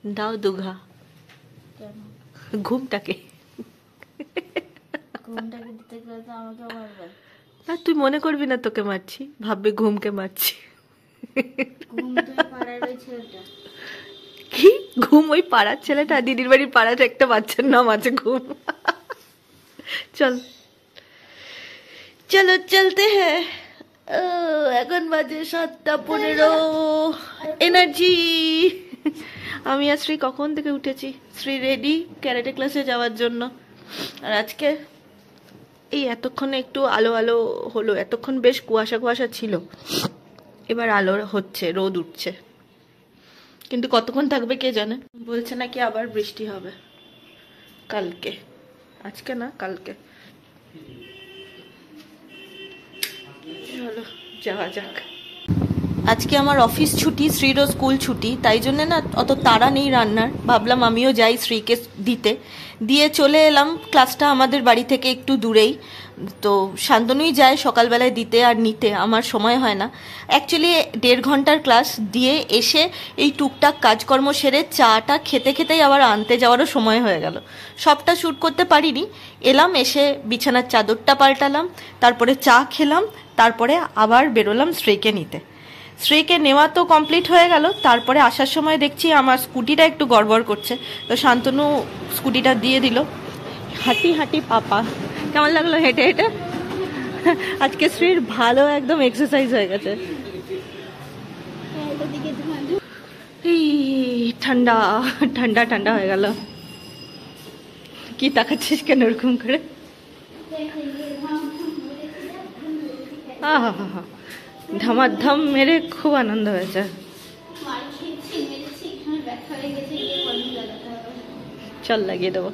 দাও দুঘা। ঘুমটাকে দিতে গেলে তো আমাকে মারবে। না, তুই মনে করবি না তোকে মারছি, ভাববি ঘুমকে মারছি। ঘুম তো পাড়ার ওই ছেলেটা। কি ঘুম? ওই পাড়ার ছেলেটা? দিদির বাড়ির পাড়ার একটা বাচ্চার নাম আছে ঘুম। চল চলো চলতে হ্যাঁ। এখন বাজে 7:15। এনার্জি। আমি আর শ্রী কখন থেকে উঠেছি। শ্রী রেডি ক্যারাটে ক্লাসে যাওয়ার জন্য। আর আজকে এই এতক্ষণে একটু আলো আলো হলো, এতক্ষণ বেশ কুয়াশা কুয়াশা ছিল, এবার আলো হচ্ছে, রোদ উঠছে, কিন্তু কতক্ষণ থাকবে কে জানে। বলছে নাকি আবার বৃষ্টি হবে কালকে, আজকে না কালকে। চলো যাওয়া যাক। আজকে আমার অফিস ছুটি, শ্রীরও স্কুল ছুটি, তাই জন্য না অত তাড়া নেই রান্নার। ভাবলাম আমিও যাই শ্রীকে দিয়ে চলে এলাম। ক্লাসটা আমাদের বাড়ি থেকে একটু দূরেই, তো শান্তনুই যায় সকালবেলায় দিতে আর নিতে, আমার সময় হয় না। অ্যাকচুয়ালি 1.5 ঘন্টার ক্লাস দিয়ে এসে এই টুকটাক কাজকর্ম সেরে চাটা খেতে খেতেই আবার আনতে যাওয়ারও সময় হয়ে গেল। সবটা শ্যুট করতে পারিনি। এলাম, এসে বিছানার চাদরটা পাল্টালাম, তারপরে চা খেলাম, তারপরে আবার বেরোলাম শ্রীকে নিতে। শ্রীকে নেওয়া তো কমপ্লিট হয়ে গেল, তারপরে আসার সময় দেখছি আমার স্কুটিটা একটু গড়বড় করছে, তো শান্তনু স্কুটিটা দিয়ে দিল। হাঁটি হাঁটি পাপা। কেমন লাগলো হেঁটে হেঁটে? আজকে শ্রীর ভালো একদম এক্সারসাইজ হয়ে গেছে। ঠান্ডা ঠান্ডা ঠান্ডা হয়ে গেল। কি তাকাচ্ছিস কেন ওরকম করে? আহা হা হা, ধামাধাম মেরে খুব আনন্দ হয়েছে। চল লাগিয়ে দেবো।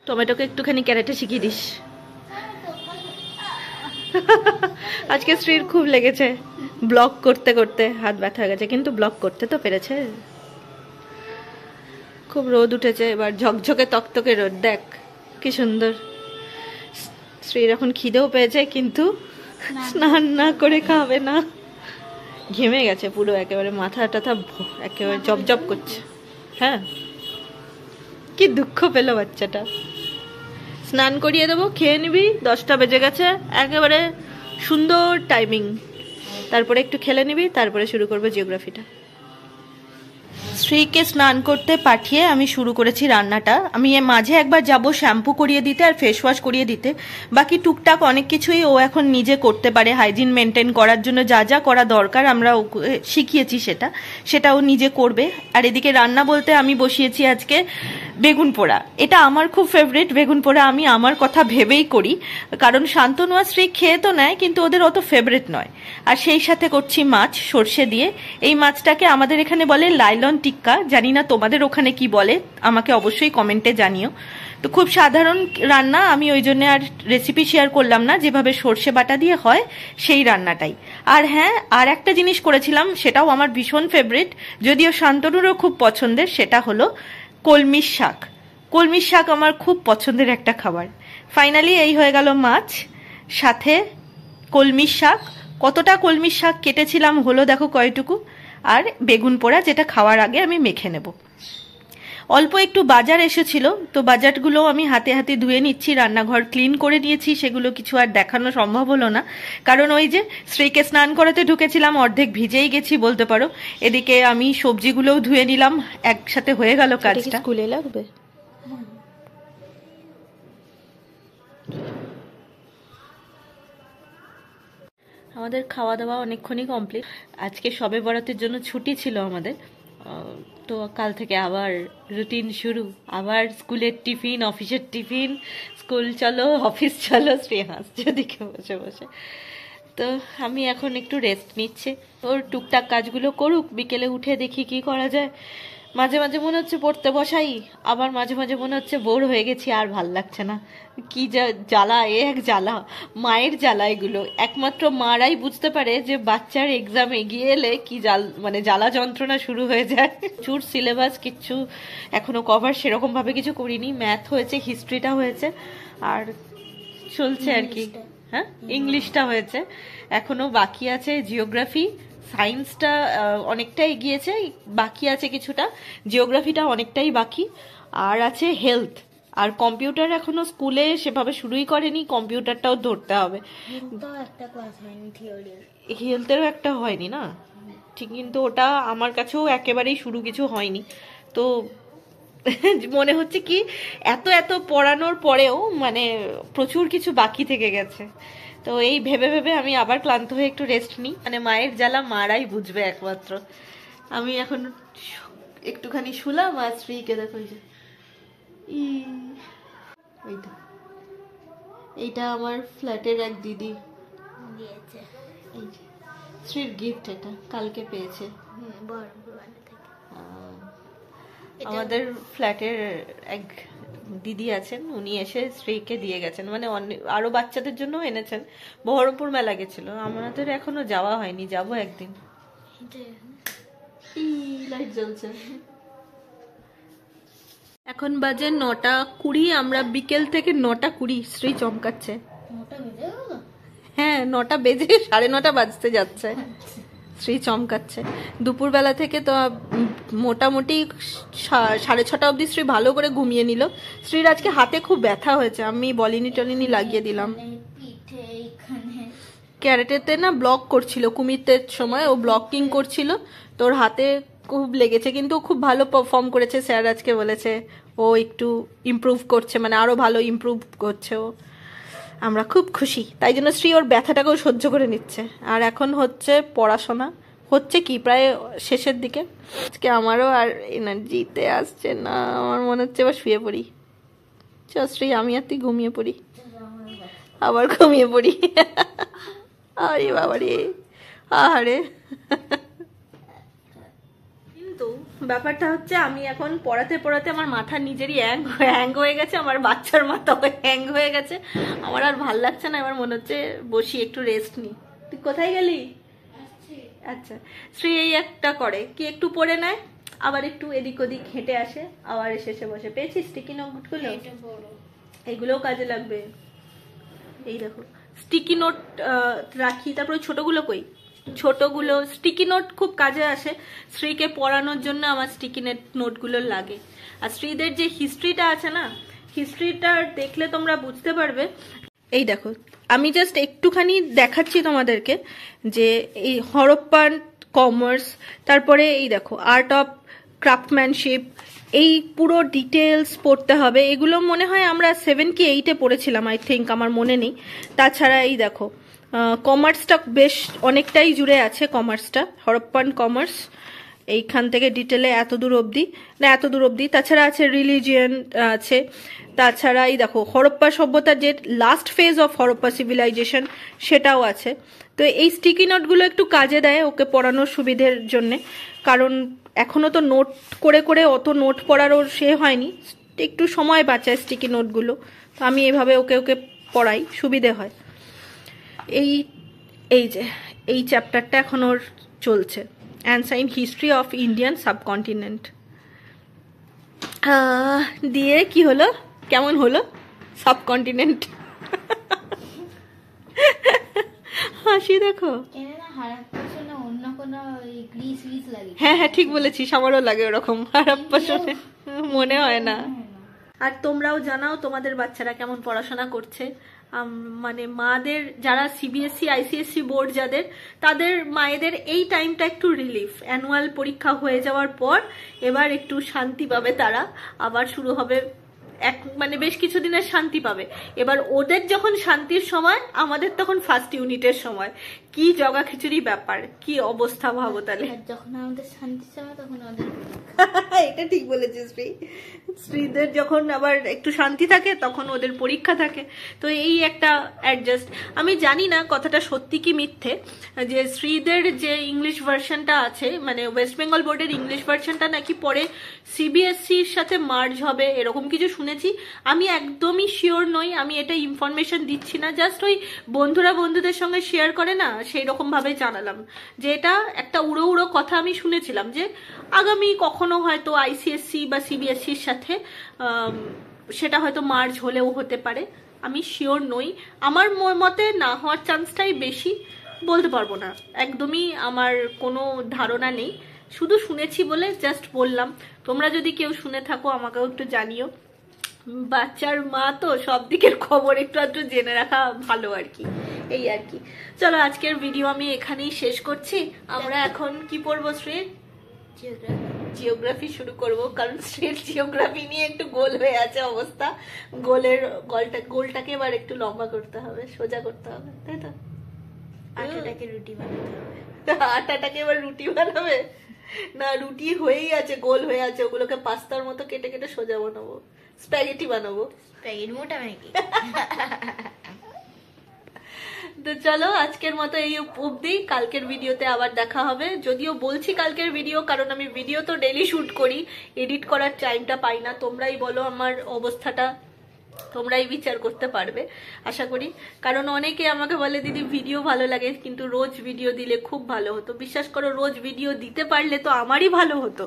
টমেটোকে একটুখানি ক্যারেটে শিখিয়ে দিস। আজকে শ্রীর খুব লেগেছে, ব্লগ করতে করতে হাত ব্যথা হয়ে গেছে, কিন্তু ব্লগ করতে তো পেরেছে। খুব রোদ উঠেছে এবার, ঝকঝকে তকতকে রোদ, দেখ কি সুন্দর। শ্রীর এখন খিদেও পেয়েছে, কিন্তু স্নান না করে খাবে না। ঘেমে গেছে পুরো, একেবারে মাথা টাথা একেবারে জব করছে। হ্যাঁ, কি দুঃখ পেল বাচ্চাটা। স্নান করিয়ে দেবো, খেয়ে নিবি, 10টা বেজে গেছে, একেবারে সুন্দর টাইমিং। তারপরে একটু খেলে নিবি, তারপরে শুরু করবো জিওগ্রাফিটা। শ্রীকে স্নান করতে পাঠিয়ে আমি শুরু করেছি রান্নাটা। আমি মাঝে একবার যাব শ্যাম্পু করিয়ে দিতে আর ফেস ওয়াশ করিয়ে দিতে। বাকি টুকটাক অনেক কিছুই ও এখন নিজে করতে পারে। হাইজিন মেনটেন করার জন্য যা যা করা দরকার আমরা শিখিয়েছি, সেটা ও নিজে করবে। আর এদিকে রান্না বলতে আমি বসিয়েছি আজকে বেগুন পোড়া। এটা আমার খুব ফেভারিট বেগুন পোড়া, আমি আমার কথা ভেবেই করি, কারণ শান্তনু আর শ্রী খেয়ে তো নেয়, কিন্তু ওদের অত ফেভারিট নয়। আর সেই সাথে করছি মাছ সর্ষে দিয়ে। এই মাছটাকে আমাদের এখানে বলে লাইলন টিক্কা, জানি না তোমাদের ওখানে কি বলে, আমাকে অবশ্যই কমেন্টে জানিও। তো খুব সাধারণ রান্না, আমি ওই জন্য আর রেসিপি শেয়ার করলাম না, যেভাবে সর্ষে বাটা দিয়ে হয় সেই রান্নাটাই। আর হ্যাঁ, আর একটা জিনিস করেছিলাম, সেটাও আমার ভীষণ ফেভারিট, যদিও শান্তনুরও খুব পছন্দের, সেটা হলো কলমির শাক। কলমির শাক আমার খুব পছন্দের একটা খাবার। ফাইনালি এই হয়ে গেল মাছ, সাথে কলমির শাক। কতটা কলমির শাক কেটেছিলাম হলো দেখো কয়টুকু, আর বেগুন পোড়া, যেটা খাওয়ার আগে আমি মেখে নেব। অল্প একটু বাজার এসেছিল, তো বাজারগুলো আমি হাতে হাতে ধুয়ে নিচ্ছি, রান্নাঘর ক্লিন করে নিয়েছি। সেগুলো কিছু আর দেখানো সম্ভব হলো না, কারণ ওই যে শ্রীকে স্নান করাতে ঢুকেছিলাম, অর্ধেক ভিজেই গেছি বলতে পারো। এদিকে আমি সবজিগুলোও ধুয়ে নিলাম, একসাথে হয়ে গেল কাজটা। স্কুলে লাগবে। আমাদের খাওয়া দাওয়া অনেকক্ষণই কমপ্লিট। আজকে শবে বরাতের জন্য ছুটি ছিল আমাদের, তো কাল থেকে আবার রুটিন শুরু, আবার স্কুলের টিফিন, অফিসের টিফিন, স্কুল চলো অফিস চলো, শ্রী হাসছে ওদিকে বসে বসে। তো আমি এখন একটু রেস্ট নিচ্ছি, ওর টুকটাক কাজগুলো করুক, বিকেলে উঠে দেখি কি করা যায়। মাঝে মাঝে মনে হচ্ছে পড়তে বসাই, আবার মাঝে মাঝে মনে হচ্ছে বোর হয়ে গেছি, আর ভাল লাগছে না। কি জ্বালা, এক জ্বালা, মায়ের জ্বালা এগুলো। একমাত্র মারাই বুঝতে পারে যে বাচ্চার এক্সাম এগিয়ে এলে কি জ্বালা যন্ত্রণা শুরু হয়ে যায়। চুর সিলেবাস কিচ্ছু এখনো কভার সেরকম ভাবে কিছু করিনি। ম্যাথ হয়েছে, হিস্ট্রিটা হয়েছে, আর চলছে আর কি। হ্যাঁ, ইংলিশটা হয়েছে, এখনো বাকি আছে জিওগ্রাফি, সায়েন্সটা অনেকটা এগিয়েছে, বাকি আছে কিছুটা, জিওগ্রাফিটা অনেকটাই বাকি, আর আছে হেলথ। আর কম্পিউটার এখনো স্কুলে সেভাবে শুরুই করেনি, কম্পিউটারটাও ধরতে হবে। একটা ক্লাস হয়নি থিওরি, হেলথেরও একটা হয়নি না ঠিক, কিন্তু ওটা আমার কাছেও একেবারেই শুরু কিছু হয়নি। তো মনে হচ্ছে কি এত এত পড়ানোর পরেও মানে প্রচুর কিছু বাকি থেকে গেছে। তো এই ভেবে ভেবে আমি আবার ক্লান্ত হয়ে একটু রেস্ট নিই, মানে মায়ের জ্বালা মারাই বুঝবে একমাত্র। আমি এখন একটুখানি শুলাম, আর স্ত্রীকে দেখো এইটা, এইটা আমার ফ্ল্যাটের এক দিদি দিয়েছে। এই যে স্ত্রীর গিফট, এটা কালকে পেয়েছে। আমাদের ফ্ল্যাটের এক দিদি আছেন, উনি এসে স্ত্রীকে দিয়ে গেছেন, মানে আরো বাচ্চাদের জন্য এনেছেন। বহরমপুর মেলা গেছিল, আমাদের এখনো যাওয়া হয়নি, যাব একদিন। লাইট জ্বলছে। এখন বাজে 9:20, আমরা বিকেল থেকে 9:20, শ্রী চমকাচ্ছে। হ্যাঁ 9টা বেজে 9:30 বাজতে যাচ্ছে, শ্রী চমকাচ্ছে। দুপুরবেলা থেকে তো মোটামুটি 6:30 অবধি শ্রী ভালো করে ঘুমিয়ে নিল। শ্রীর আজকে হাতে খুব ব্যথা হয়েছে, আমি বলিনি টলিনি লাগিয়ে দিলাম। ক্যারেটেতে না ব্লক করছিল, কুমিরদের সময় ও ব্লকিং করছিল, তোর হাতে খুব লেগেছে, কিন্তু খুব ভালো পারফর্ম করেছে। স্যার আজকে বলেছে ও একটু ইমপ্রুভ করছে, মানে আরো ভালো ইমপ্রুভ করছে ও। আমরা খুব খুশি, তাই জন্য শ্রী ওর ব্যথাটাকেও সহ্য করে নিচ্ছে। আর এখন হচ্ছে পড়াশোনা, হচ্ছে কি প্রায় শেষের দিকে। আজকে আমারও আর এনার্জিতে আসছে না, আমার মনে হচ্ছে এবার শুয়ে পড়ি। চ শ্রী, আমি আর তুই ঘুমিয়ে পড়ি, আবার ঘুমিয়ে পড়ি। আরে বাবারে, আরে কিন্তু ব্যাপারটা হচ্ছে আমি এখন পড়াতে পড়াতে আমার মাথা নিজেরই হ্যাং হয়ে গেছে, আমার বাচ্চার মাথা হ্যাং হয়ে গেছে, আমার আর ভাল লাগছে না। এবার মনে হচ্ছে বসি একটু রেস্ট নি। তুই কোথায় গেলি? আচ্ছা, শ্রী এই একটা করে কি, একটু পড়ে নেয়, আবার একটু এদিক ওদিক হেঁটে আসে, আবার এসে বসে। পেয়েছিস স্টিকি নোটগুলো? এইগুলোও কাজে লাগবে। এই দেখো স্টিকি নোট রাখি, তারপরে ছোটগুলো কই, ছোটগুলো স্টিকি নোট খুব কাজে আসে। শ্রীকে পড়ানোর জন্য আমার স্টিকি নোটগুলো লাগে। আর শ্রীদের যে হিস্ট্রিটা আছে না, হিস্ট্রিটা দেখলে তোমরা বুঝতে পারবে। এই দেখো আমি জাস্ট একটুখানি দেখাচ্ছি তোমাদেরকে যে এই হরপ্পান কমার্স, তারপরে এই দেখো আর্ট অফ ক্রাফটম্যানশিপ, এই পুরো ডিটেলস পড়তে হবে। এগুলো মনে হয় আমরা 7 কি 8-এ পড়েছিলাম, আই থিঙ্ক, আমার মনে নেই। তাছাড়া এই দেখো কমার্সটা বেশ অনেকটাই জুড়ে আছে, কমার্সটা হরপ্পান কমার্স, এইখান থেকে ডিটেলে এত দূর অবধি। তাছাড়া আছে রিলিজিয়ন আছে, তাছাড়া এই দেখো হরপ্পা সভ্যতার যে last phase of Harappa civilization সেটাও আছে। তো এই স্টিকি নোটগুলো একটু কাজে দেয় ওকে পড়ানোর সুবিধের জন্যে, কারণ এখনো তো নোট করে করে অত নোট পড়ার ওর সে হয়নি, একটু সময় বাঁচায় স্টিকি নোটগুলো। তো আমি এইভাবে ওকে পড়াই, সুবিধে হয়। এই যে এই চ্যাপ্টারটা এখন ওর চলছে, ancient history of Indian subcontinent. দিয়ে কি হলো, কেমন হলো সাবকন্টিনেন্ট? হাসি দেখো। হ্যাঁ হ্যাঁ ঠিক বলেছিস, আমারও লাগে ওরকম, হারাপ্পা শুনে মনে হয় না। আর তোমরাও জানাও তোমাদের বাচ্চারা কেমন পড়াশোনা করছে। মানে মাদের যারা সিবিএসসি আইসিএসসি বোর্ড যাদের, তাদের মায়েদের এই টাইমটা একটু রিলিফ, অ্যানুয়াল পরীক্ষা হয়ে যাওয়ার পর এবার একটু শান্তি পাবে তারা, আবার শুরু হবে মানে বেশ কিছুদিনের শান্তি পাবে। এবার ওদের যখন শান্তির সময়, আমাদের তখন ফার্স্ট ইউনিটের সময়, কি জগা খিচুড়ি ব্যাপার, কি অবস্থা ভাবো তাহলে। যখন আমাদের শান্তির সময় তখন ওদের এটা ঠিক বলেছিস স্ত্রীদের যখন আবার একটু শান্তি থাকে তখন ওদের পরীক্ষা থাকে। তো এই একটা অ্যাডজাস্ট। আমি জানি না কথাটা সত্যি কি মিথ্যে, যে স্ত্রীদের যে ইংলিশ ভার্সনটা আছে, মানে ওয়েস্ট বেঙ্গল বোর্ডের ইংলিশ ভার্সনটা নাকি পরে সিবিএসসির সাথে মার্জ হবে, এরকম কিছু শুনেছি। আমি একদমই শিওর নই, আমি এটা ইনফরমেশন দিচ্ছি না, জাস্ট ওই বন্ধুদের সঙ্গে শেয়ার করে না, সেই রকম ভাবে জানালাম যে এটা একটা উড়ো উড়ো কথা আমি শুনেছিলাম, যে আগামী কখনো হয়তো আইসিএসসি বা সিবিএসসির সাথে সেটা হয়তো মার্জ হলেও হতে পারে, আমি শিওর নই। আমার মতে না হওয়ার চান্সটাই বেশি, বলতে পারবো না, একদমই আমার কোনো ধারণা নেই, শুধু শুনেছি বলে জাস্ট বললাম। তোমরা যদি কেউ শুনে থাকো আমাকেও একটু জানিও। বাচ্চার মা তো সব দিকের খবর একটু একটু জেনে রাখা ভালো আর কি, এই আর কি। চলো আজকের ভিডিও আমি এখানেই শেষ করছি। আমরা এখন কি পড়বো শ্রী? জিওগ্রাফি শুরু করব, কারণ স্ট্রেট জিওগ্রাফি নিয়ে একটু গোল হয়ে আছে অবস্থা। গোলটাকে এবার একটু লম্বা করতে হবে, সোজা করতে হবে, তাই তো? আটাটাকে রুটি বানাতে হবে। আটাটাকে এবার রুটি বানাবে না? রুটি হয়েই আছে, গোল হয়ে আছে, ওগুলোকে পাস্তার মতো কেটে কেটে সোজা বানাবো, স্প্যাগেটি বানাবো। প্যাকেট মোটা নাকি? তো চলো আজকের মতো এই অবধি, কালকের ভিডিওতে আবার দেখা হবে। যদিও বলছি কালকের ভিডিও, কারণ আমি ভিডিও তো ডেইলি শুট করি, এডিট করার টাইমটা পাই না। তোমরাই বলো আমার অবস্থাটা, তোমরাই বিচার করতে পারবে আশা করি। কারণ অনেকে আমাকে বলে দিদি ভিডিও ভালো লাগে, কিন্তু রোজ ভিডিও দিলে খুব ভালো হতো। বিশ্বাস করো, রোজ ভিডিও দিতে পারলে তো আমারই ভালো হতো।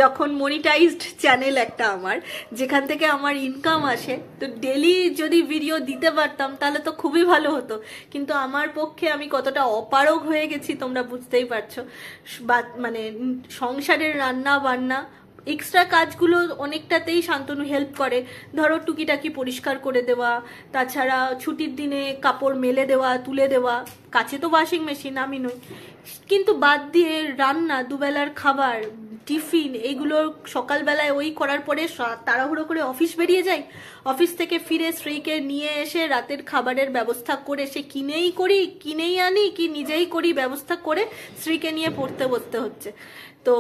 যখন মনিটাইজড চ্যানেল একটা আমার, যেখান থেকে আমার ইনকাম আসে, তো ডেলি যদি ভিডিও দিতে পারতাম তাহলে তো খুবই ভালো হতো। কিন্তু আমার পক্ষে আমি কতটা অপারগ হয়ে গেছি তোমরা বুঝতেই পারছো। মানে সংসারের রান্না বান্না এক্সট্রা কাজগুলো অনেকটাতেই শান্তনু হেল্প করে। ধরো টুকিটাকি পরিষ্কার করে দেওয়া, তাছাড়া ছুটির দিনে কাপড় মেলে দেওয়া, তুলে দেওয়া, কাছে তো ওয়াশিং মেশিন, আমি নই। কিন্তু বাদ দিয়ে রান্না, দুবেলার খাবার, টিফিন, এগুলো সকালবেলায় ওই করার পরে তাড়াহুড়ো করে অফিস বেরিয়ে যাই। অফিস থেকে ফিরে স্ত্রীকে নিয়ে এসে রাতের খাবারের ব্যবস্থা করে, সে কিনেই আনি কি নিজেই করি, ব্যবস্থা করে স্ত্রীকে নিয়ে পড়তে বসতে হচ্ছে। তো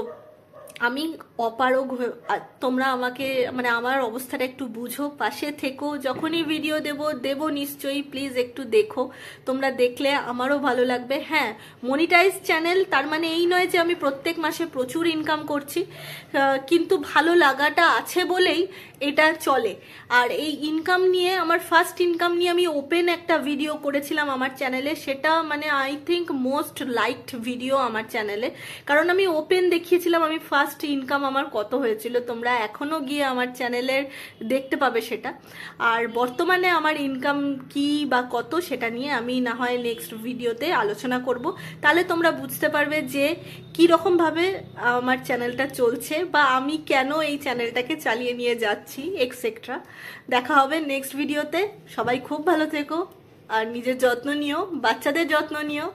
আমি অপারগ। তোমরা আমাকে মানে আমার অবস্থাটা একটু বুঝো, পাশে থেকো। যখনই ভিডিও দেব নিশ্চয়ই, প্লিজ একটু দেখো। তোমরা দেখলে আমারও ভালো লাগবে। হ্যাঁ, মনিটাইজ চ্যানেল, তার মানে এই নয় যে আমি প্রত্যেক মাসে প্রচুর ইনকাম করছি, কিন্তু ভালো লাগাটা আছে বলেই এটা চলে। আর এই ইনকাম নিয়ে, আমার ফার্স্ট ইনকাম নিয়ে আমি ওপেন একটা ভিডিও করেছিলাম আমার চ্যানেলে, সেটা মানে I think most liked video আমার চ্যানেলে, কারণ আমি ওপেন দেখিয়েছিলাম আমি ফার্স্ট ইনকাম আমার কত হয়েছিল। তোমরা এখনো গিয়ে আমার চ্যানেলের দেখতে পাবে সেটা। আর বর্তমানে আমার ইনকাম কি বা কত, সেটা নিয়ে আমি না হয় নেক্সট ভিডিওতে আলোচনা করব। তাহলে তোমরা বুঝতে পারবে যে কি রকম ভাবে আমার চ্যানেলটা চলছে, বা আমি কেন এই চ্যানেলটাকে চালিয়ে নিয়ে যাচ্ছি, এক্সেট্রা। দেখা হবে নেক্সট ভিডিওতে। সবাই খুব ভালো থেকো আর নিজের যত্ন নিও, বাচ্চাদের যত্ন নিও।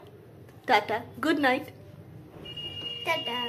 Tata, good night. টাটা।